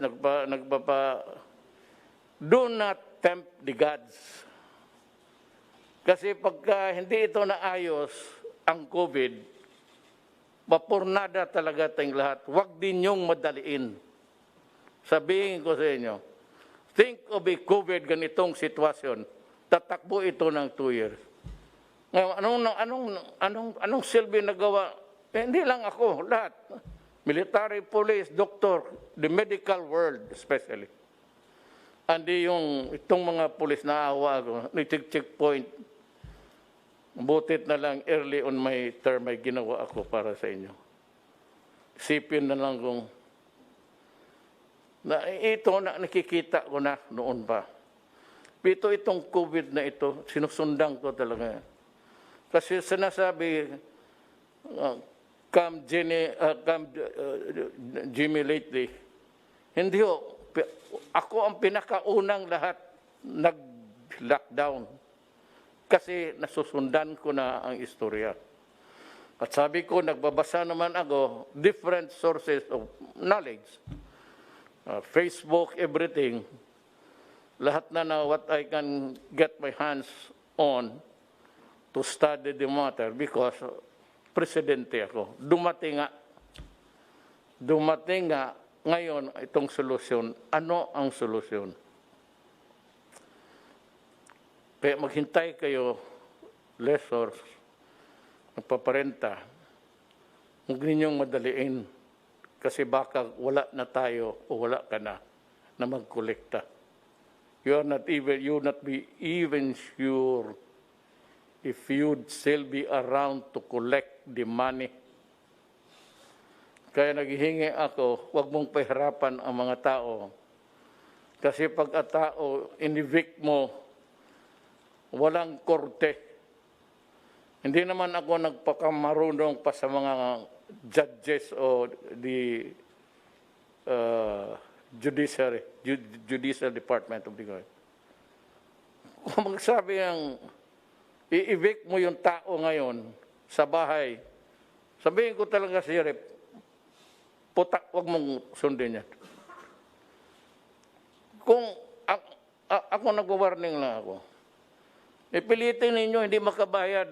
[SPEAKER 1] do not tempt the gods. Kasi pagka hindi ito naayos, ang COVID, mapurnada talaga tayong lahat. Huwag din yung madaliin. Sabihin ko sa inyo, think of a COVID ganitong sitwasyon, tatakbo ito ng 2 years. Ngayon, anong silbi nagawa? Hindi lang ako, lahat. military, police, doctor, the medical world especially. Andi itong mga police na awa ko, checkpoint. Butit na lang early on my term may ginawa ako para sa inyo. Sipin na lang kung na ito na nakikita ko na noon pa. Itong COVID na ito, sinusundan ko talaga. Kasi sinasabi, come Jimmy lately, hindi ho, ako ang pinakaunang lahat nag-lockdown. Kasi nasusundan ko na ang istorya. At sabi ko, nagbabasa naman ako, different sources of knowledge. Facebook, everything. Lahat na what I can get my hands on to study the matter because presidente ako. Dumating nga ngayon itong solusyon. Ano ang solusyon? Kaya maghintay kayo, lessors, magpaparenta. Huwag ninyong madaliin kasi baka wala na tayo o wala ka na magkolekta. You not be even sure if you'd still be around to collect the money. Kaya naghihingi ako, huwag mong pahirapan ang mga tao. Kasi pag ang tao, in-evict mo, walang korte. Hindi naman ako nagpakamarunong pa sa mga judges o the judicial department of the government. Kung magsabi ang i-evict mo yung tao ngayon sa bahay, sabihin ko talaga si Rep, putak, wag mong sundin yan. Kung ako nag-warning lang ako, ipilitin ninyo hindi makabayad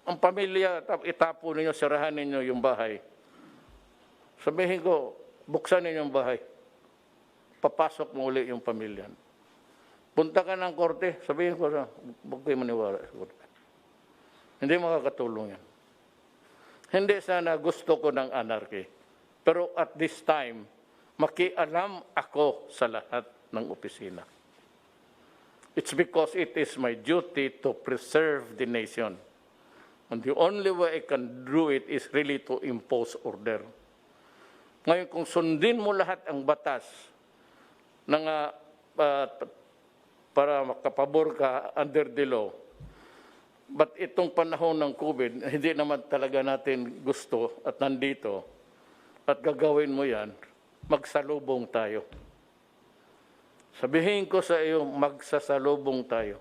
[SPEAKER 1] ang pamilya, itapo ninyo, sirahan ninyo yung bahay. Sabihin ko, buksan ninyo yung bahay. Papasok mo uli yung pamilya. Punta ka ng korte, sabihin ko na, huwag kayo maniwala sa korte. Hindi makakatulong yan. Hindi sana gusto ko ng anarchy. Pero at this time, makialam ako sa lahat ng opisina. It's because it is my duty to preserve the nation. And the only way I can do it is really to impose order. Ngayon, kung sundin mo lahat ang batas para makapabor ka under the law, but itong panahon ng COVID, hindi naman talaga natin gusto at nandito, at gagawin mo yan, magsalubong tayo. Sabihin ko sa iyo, magsasalubong tayo.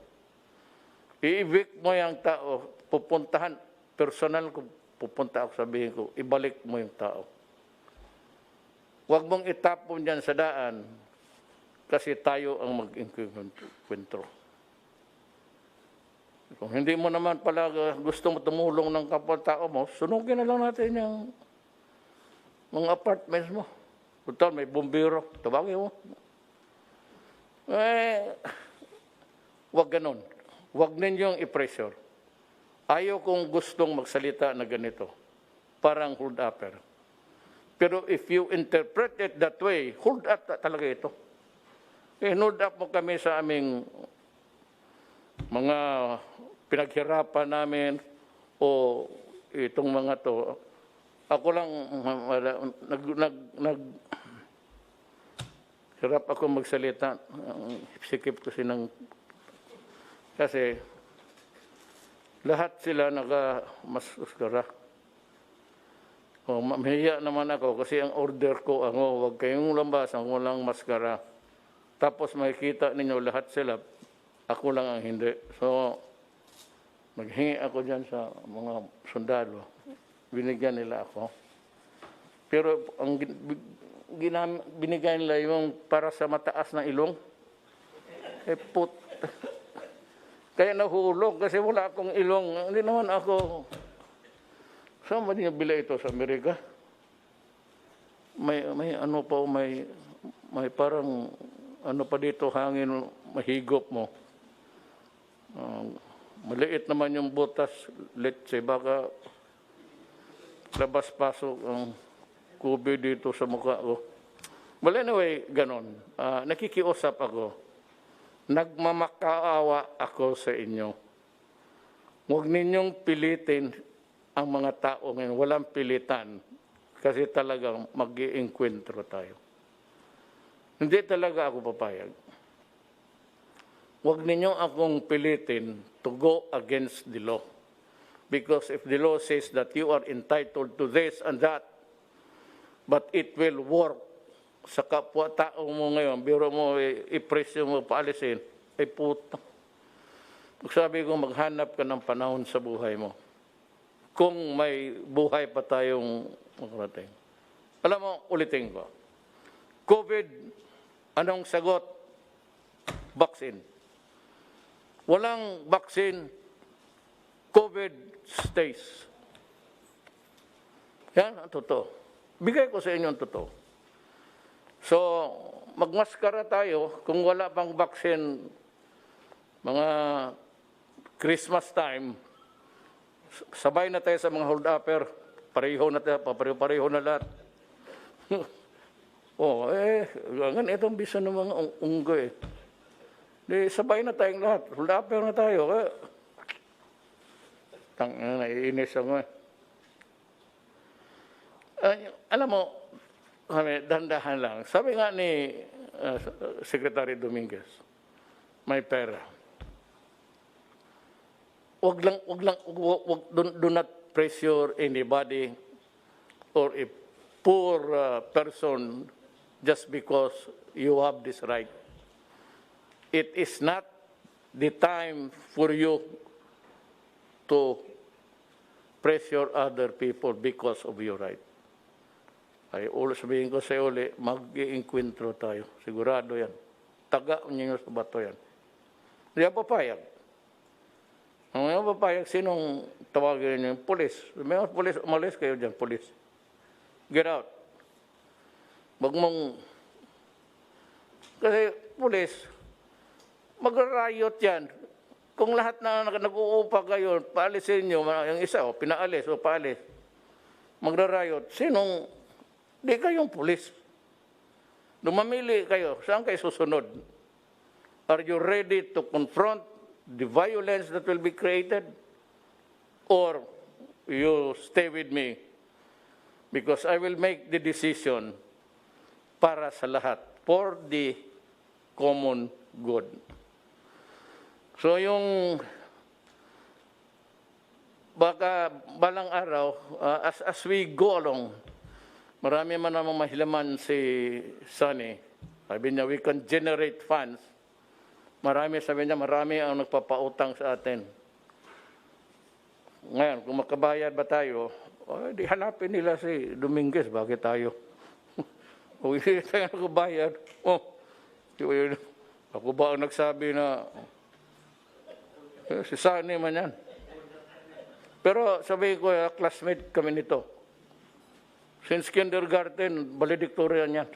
[SPEAKER 1] I-evict mo yung tao, pupuntahan, personal ko, pupunta ako, sabihin ko, ibalik mo yung tao. Huwag mong itapon dyan sa daan kasi tayo ang mag-inkwentro. Kung hindi mo naman pala gusto mo tumulong ng kapwa-tao mo, sunugin na lang natin yung mga apartments mo. Total, may bumbiro, tawagin mo. Huwag ganon. Huwag ninyong i-pressure. Ayaw kong gustong magsalita na ganito. Parang hold upper. Pero if you interpret it that way, hold up talaga ito. Hold up mo kami sa aming mga pinaghirapan namin o itong mga to. Ako lang hirap ako magsalita. Sikip ko kasi lahat sila naka-maskara. Mahiya naman ako kasi ang order ko, huwag kayong labas, ang walang maskara. Tapos makikita ninyo lahat sila, ako lang ang hindi. So, maghingi ako dyan sa mga sundalo. Binigyan nila ako. Pero ang binigyan nila yung para sa mataas na ilong. Kaya nahulog kasi wala akong ilong. Hindi naman ako. Saan ba niya bila ito sa Amerika? May ano pa, may parang ano pa dito, hangin, mahigop mo. Maliit naman yung butas, let's say, baka labas-pasok ang COVID dito sa mukha ko. Well, anyway, ganon. Nakikiusap ako. Nagmamakaawa ako sa inyo. Huwag ninyong pilitin ang mga tao ngayon. Walang pilitan. Kasi talagang mag-iengkwentro tayo. Hindi talaga ako papayag. Huwag ninyong akong pilitin to go against the law. Because if the law says that you are entitled to this and that, but it will work sa kapwa-tao mo ngayon, biro mo, i-presyo mo, paalisin, ay puta. Sabi ko, maghanap ka ng panahon sa buhay mo. Kung may buhay pa tayong makarating. Alam mo, ulitin ko. COVID, anong sagot? Vaccine. Walang vaccine, COVID stays. Yan ang totoo. Bigay ko sa inyo ang totoo. So, magmaskara tayo kung wala pang vaccine mga Christmas time. Sabay na tayo sa mga hold-upper. Pareho na tayo, pareho na lahat. Ganitong bisa ng mga unggoy. Di, sabay na tayong lahat. Hold-upper na tayo. Naiinis ako alam mo, dandahan lang. Sabi nga ni Secretary Dominguez, may pera. Do not pressure anybody or a poor person just because you have this right. It is not the time for you to pressure other people because of your right. Ay, sabihin ko sa iyo ulit, mag-iengkwentro tayo. Sigurado yan. Taga ninyo sa bato yan. Hindi ako papayag. Ang mga papayag, sinong tawagin niyo? Pulis. May mga pulis, umalis kayo dyan, pulis. Get out. Wag mong... Kasi pulis, mag-riot yan. Kung lahat na nag-uupa kayo, paalisin nyo, yung isa, pinaalis o paalis, magra-riot, sinong... Di kayong pulis. Lumamili kayo. Saan kayo susunod? Are you ready to confront the violence that will be created? Or you stay with me? Because I will make the decision para sa lahat. For the common good. So yung baka balang araw, as we go along, marami man namang mahilaman si Sonny. Sabi niya, we can generate funds. Sabi niya, marami ang nagpapautang sa atin. Ngayon, kung makabayad ba tayo, di hanapin nila si Dominguez, bakit tayo? Kung hindi tayo nakabayad, ako ba ang nagsabi na, si Sonny man yan. Pero sabi ko, classmate kami nito. Since kindergarten, valedictorian yan.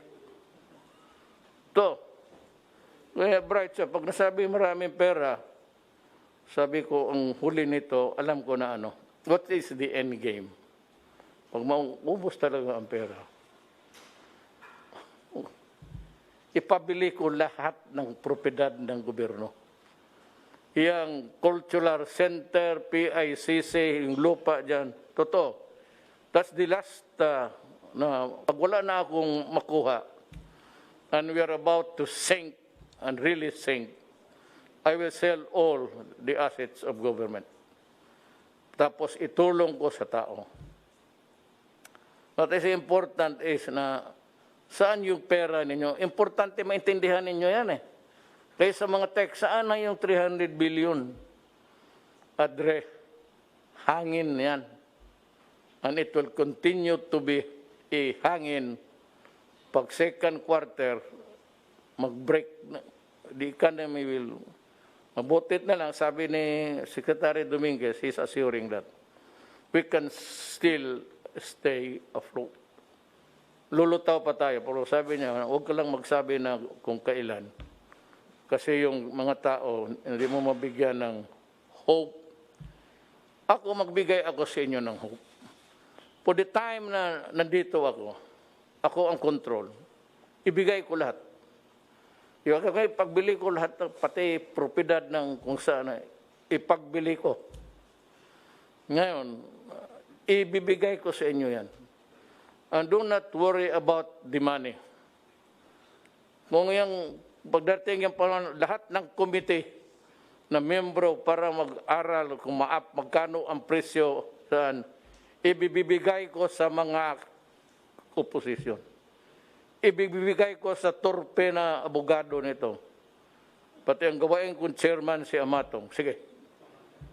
[SPEAKER 1] Kaya bright siya. Pag nasabi maraming pera, sabi ko, ang huli nito, alam ko na ano. What is the end game? Pag maubos talaga ang pera, ipabili ko lahat ng propiedad ng gobyerno. Yang cultural center, PICC, yung lupa dyan, totoo. That's the last na pag wala na akong makuha and we are about to sink and really sink, I will sell all the assets of government. Tapos itulong ko sa tao. What is important is na saan yung pera ninyo? Importante maintindihan ninyo yan eh. Kaya sa mga text, saan na yung 300 billion? Adre, hangin yan. And it will continue to be a hangin pag second quarter, mag-break, the economy will, mabutit na lang, sabi ni Secretary Dominguez, he's assuring that we can still stay afloat. Lulutaw pa tayo, pero sabi niya, huwag ka lang magsabi na kung kailan. Kasi yung mga tao, hindi mo mabigyan ng hope. Ako, magbigay ako sa inyo ng hope. For the time na nandito ako, ako ang control, ibigay ko lahat. Yung pagbili ko lahat, pati propiedad ng kung saan, ipagbili ko. Ngayon, ibibigay ko sa inyo yan. And do not worry about the money. Kung yung pagdating yung lahat ng committee na membro para mag-aral kung magkano ang presyo saan, ibibigay ko sa mga oposisyon. Ibibigay ko sa torpe na abogado nito. Pati ang gawain kong chairman si Amatong. Sige,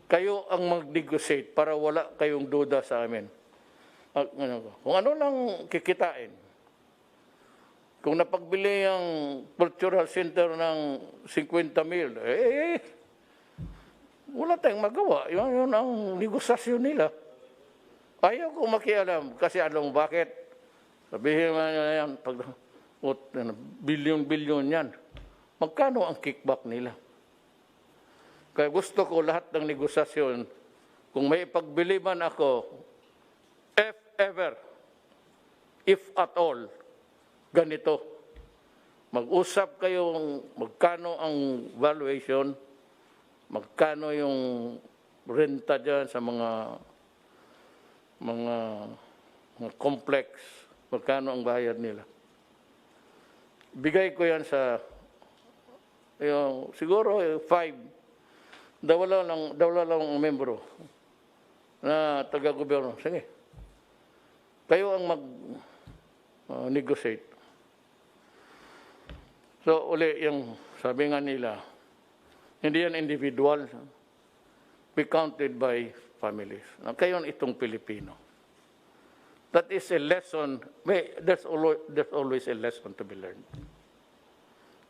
[SPEAKER 1] kayo ang mag-negotiate para wala kayong duda sa amin. Kung ano lang kikitain. Kung napagbili ang cultural center ng 50 mil, wala tayong magawa. Yun ang negosasyon nila. Ayaw ko makialam kasi alam mo bakit? Sabihin mo na yan, bilyon-bilyon yan. Magkano ang kickback nila? Kaya gusto ko lahat ng negosasyon, kung may ipagbili man ako, if ever, if at all, ganito. Mag-usap kayong magkano ang valuation, magkano yung renta dyan sa mga complex, magkano ang bayad nila. Bigay ko yan sa, siguro 5, dawala lang ang membro na taga-gobyerno. Sige, kayo ang mag-negotiate. So, uli, yung sabi nga nila, hindi yan individual, be counted by families. Kayo itong Pilipino. That is a lesson. There's always a lesson to be learned.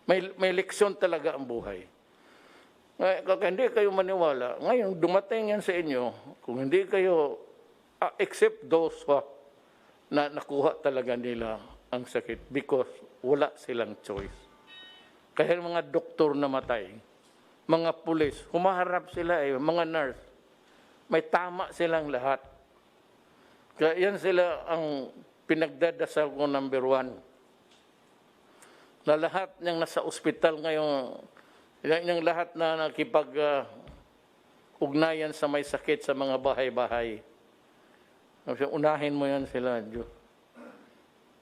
[SPEAKER 1] May leksyon talaga ang buhay. Kaya hindi kayo maniwala. Ngayon, dumating yan sa inyo, kung hindi kayo, except those na nakuha talaga nila ang sakit because wala silang choice. Kaya mga doktor namatay, mga pulis, humaharap sila mga nurse, may tama silang lahat. Kaya yan sila ang pinagdadasal ko number 1. Na lahat niyang nasa ospital ngayon, yung lahat na nakipag-ugnayan sa may sakit sa mga bahay-bahay. Unahin mo yan sila, Diyos.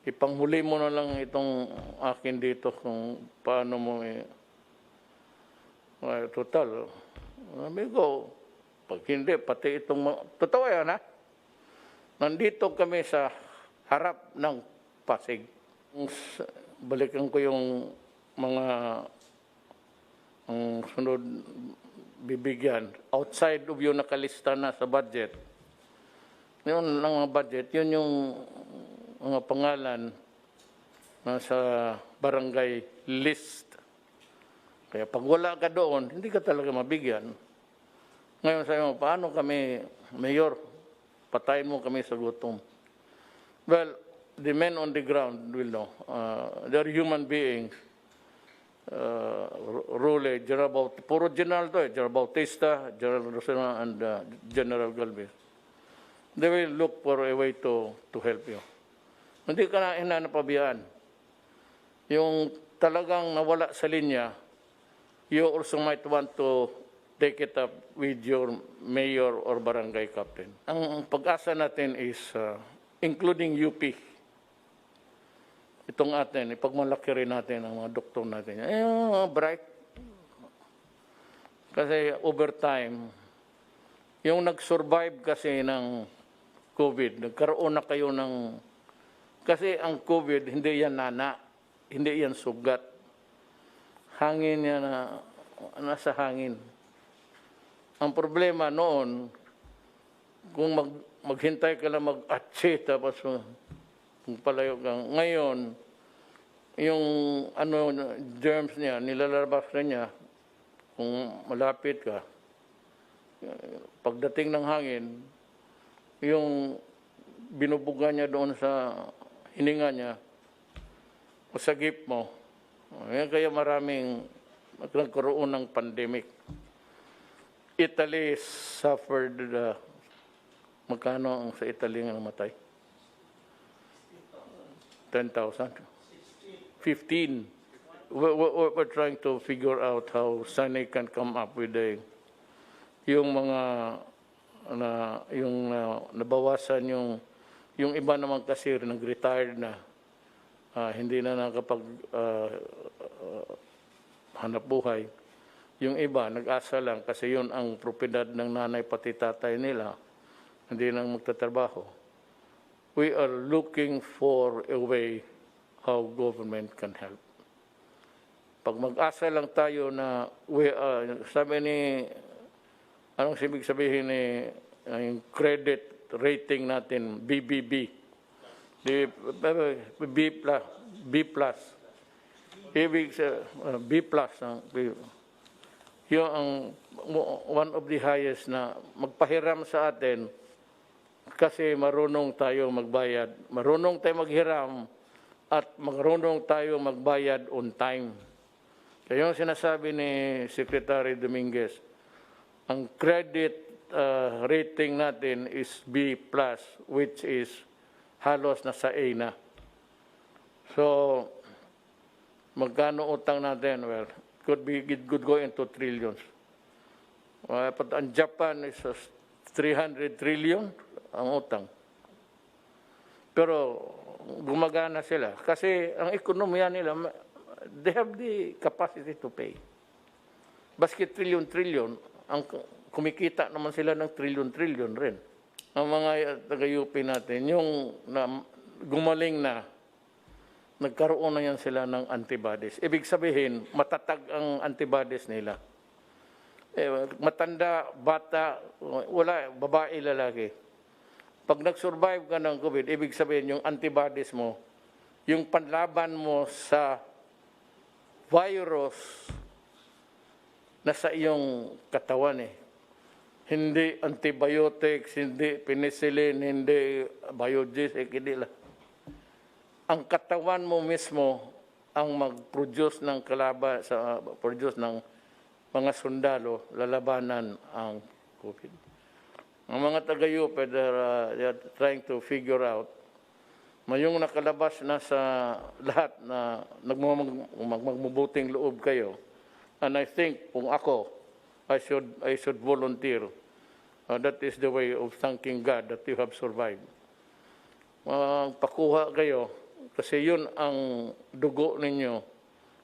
[SPEAKER 1] Ipanghuli mo na lang itong akin dito kung paano mo total. Amigo, pag hindi, pati itong totoo yan, ha? Nandito kami sa harap ng Pasig. Balikan ko yung mga ang sunod bibigyan. Outside of yung nakalista na sa budget. Yun lang ang budget. Yun yung mga pangalan na sa barangay list. Kaya pag wala ka doon, hindi ka talaga mabigyan. Ngayon sabi mo, paano kami, Mayor, patayin mo kami sa gutom? Well, the men on the ground will know. They're human beings. Rule, puro general to General Bautista, General Rosena, and General Galvez. They will look for a way to help you. Hindi ka na hinanapabayaan. Yung talagang nawala sa linya, you also might want to take it up with your mayor or barangay captain. Ang pag-asa natin is including UP. Itong atin, ipagmalaki rin natin ang mga doktor natin. Bright. Kasi over time, yung nag-survive kasi ng COVID, nagkaroon na kayo ng... Kasi ang COVID, hindi yan nana, hindi yan sugat. Hangin yan nasa hangin. Ang problema noon, kung maghintay ka lang mag-atse, tapos kung palayo kang. Ngayon, yung germs niya, nilalabas na niya, kung malapit ka, pagdating ng hangin, yung binubuga niya doon sa hininga niya, o sa gip mo, kaya maraming nagkaroon ng pandemic. Italy suffered, magkano ang sa Italy nga namatay? 10,000? 15. We're trying to figure out how Sunny can come up with yung mga nabawasan yung iba naman kasi nag-retired na, hindi na nakapag hanap buhay. Yung iba nag-asa lang kasi yun ang propiedad ng nanay pati tatay nila, hindi nang magtatrabaho. We are looking for a way how government can help. Pag mag-asa lang tayo na sabi ni, anong ibig sabihin ni yung credit rating natin, BBB, B plus, ibig B plus, yung ang one of the highest na magpahiram sa atin kasi marunong tayo magbayad, marunong tayo maghiram at marunong tayo magbayad on time. Kaya yung sinasabi ni Secretary Dominguez, ang credit rating natin is B plus, which is halos nasa A na. So, magkano utang natin? Well, it could go into trillions. But ang Japan is 300 trillion ang utang. Pero gumagana sila kasi ang ekonomiya nila, they have the capacity to pay. Basket trillion, ang kumikita naman sila ng trillion rin. Ang mga taga-UP natin, yung gumaling na, nagkaroon na yan sila ng antibodies. Ibig sabihin, matatag ang antibodies nila. Matanda, bata, wala, babae, lalaki. Pag nag-survive ka ng COVID, ibig sabihin yung antibodies mo, yung panlaban mo sa virus na sa iyong katawan Hindi antibiotics, hindi penicillin, hindi biogesic, hindi lang. Ang katawan mo mismo ang mag-produce ng produce ng mga sundalo, lalabanan ang COVID. Ang mga taga-UP, they're trying to figure out, yung nakalabas na sa lahat na magmabuting loob kayo, and I think kung ako, I should volunteer. That is the way of thanking God that you have survived. Pakuha kayo, kasi yun ang dugo ninyo,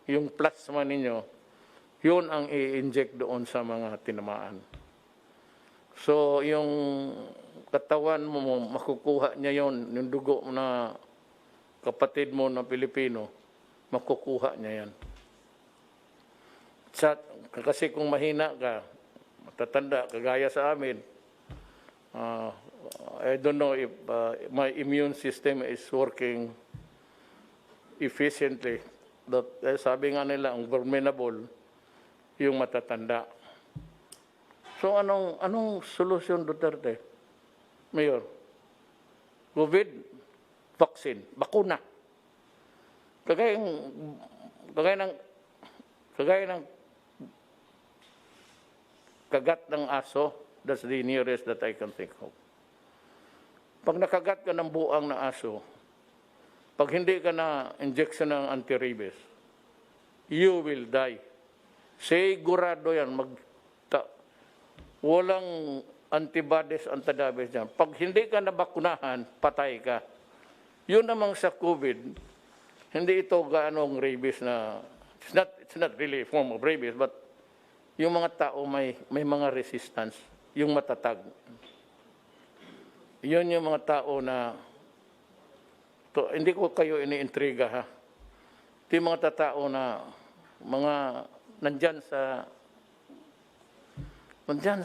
[SPEAKER 1] yung plasma ninyo, yun ang i-inject doon sa mga tinamaan. So, yung katawan mo, makukuha niya yun, yung dugo na kapatid mo na Pilipino, makukuha niya yan. Kasi kung mahina ka, matatanda, kagaya sa amin, I don't know if my immune system is working efficiently. Sabi nga nila, ang vulnerable, yung matatanda. So anong solusyon, Duterte? Mayor, COVID, vaccine, bakuna. Kagaya ng kagat ng aso, that's the nearest that I can think of. Pag nakagat ka ng buang na aso, pag hindi ka na injection ng anti-rabies, you will die. Sigurado yan, walang antibodies, antibodies dyan. Pag hindi ka nabakunahan, patay ka. Yun namang sa COVID, hindi ito gaanong rabies na, it's not really a form of rabies, but yung mga tao may mga resistance, yung matatag. Yun yung mga tao na, hindi ko kayo iniintriga ha. Ito yung mga tao na, nandyan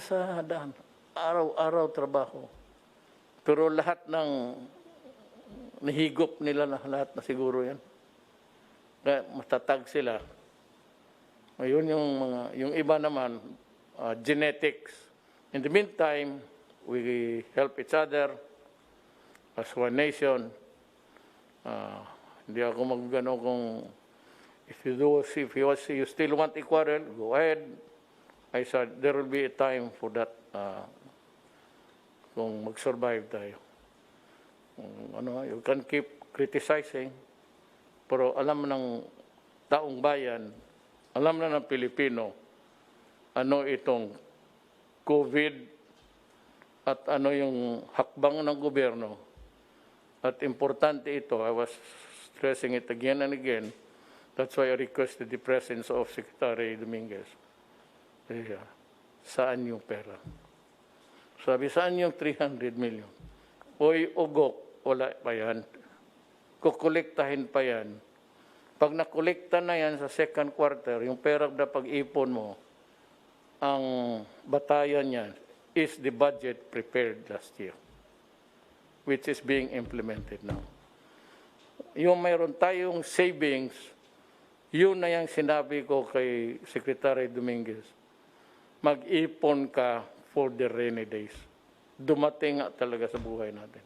[SPEAKER 1] sa daan, araw-araw trabaho. Pero lahat ng nahigop nila na lahat na siguro yan. Kaya matatag sila. Ayun yung iba naman, genetics. In the meantime, we help each other as one nation. Hindi ako maggano kung if you still want a quarrel, go ahead. I said there will be a time for that kung mag-survive tayo. You can keep criticizing, pero alam ng taong bayan, alam na ng Pilipino, ano itong COVID at ano yung hakbang ng gobyerno. At importante ito, I was stressing it again and again. That's why I requested the presence of Secretary Dominguez. Saan yung pera? Sabi, saan yung 300 million? Oy, ugok, wala pa yan. Kukolektahin pa yan. Pag nakolekta na yan sa second quarter, yung pera na pag-ipon mo, ang batayan niyan is the budget prepared last year, which is being implemented now. Yung mayroon tayong savings, yun na yung sinabi ko kay Secretary Dominguez. Mag-ipon ka for the rainy days. Dumating nga talaga sa buhay natin.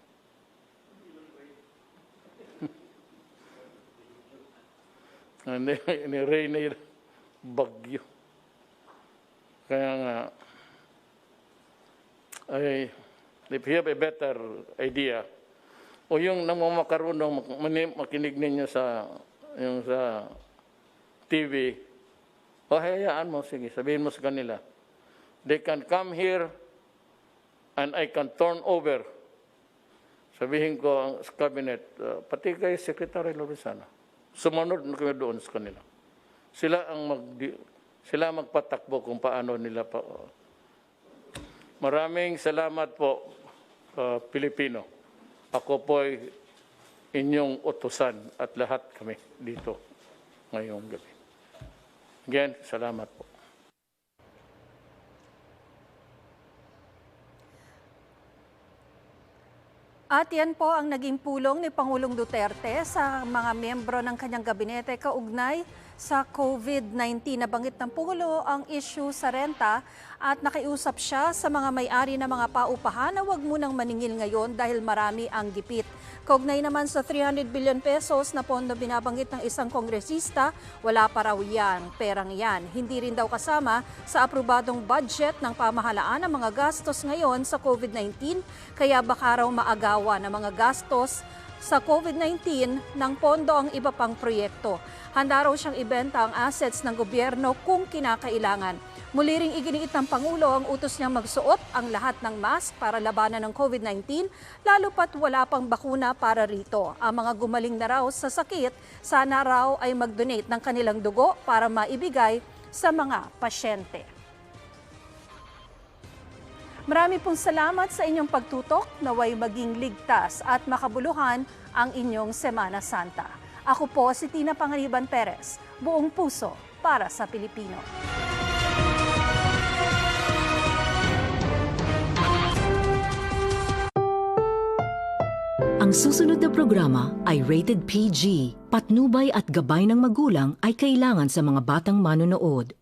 [SPEAKER 1] Ni rainy bagyo. Kaya nga, if you have a better idea, o yung namakarunong makinig ninyo sa TV, o hayaan mo, sige, sabihin mo sa kanila, they can come here and I can turn over. Sabihin ko ang cabinet, pati kay Secretary Lorenzana, sumunod na kami doon sa kanila. Sila magpatakbo kung paano nila pa. Maraming salamat po, Pilipino. Ako po'y inyong utusan at lahat kami dito ngayong gabi. Again, salamat po.
[SPEAKER 7] At yan po ang naging pulong ni Pangulong Duterte sa mga miyembro ng kanyang gabinete kaugnay sa COVID-19. Nabanggit ng Pangulo ang issue sa renta at nakiusap siya sa mga may-ari ng mga paupahan na huwag munang maningil ngayon dahil marami ang gipit. Kaugnay naman sa 300 billion pesos na pondo binabanggit ng isang kongresista, wala pa raw yan, perang yan. Hindi rin daw kasama sa aprobadong budget ng pamahalaan ang mga gastos ngayon sa COVID-19, kaya baka raw maagawa ng mga gastos sa COVID-19 ng pondo ang iba pang proyekto. Handa raw siyang ibenta ang assets ng gobyerno kung kinakailangan. Muli ring iginiit ng Pangulo ang utos niyang magsuot ang lahat ng mask para labanan ng COVID-19, lalo pat wala pang bakuna para rito. Ang mga gumaling na raw sa sakit, sana raw ay mag-donate ng kanilang dugo para maibigay sa mga pasyente. Marami pong salamat sa inyong pagtutok, naway maging ligtas at makabuluhan ang inyong Semana Santa. Ako po si Tina Panganiban Perez, buong puso para sa Pilipino.
[SPEAKER 8] Ang susunod na programa ay rated PG. Patnubay at gabay ng magulang ay kailangan sa mga batang manonood.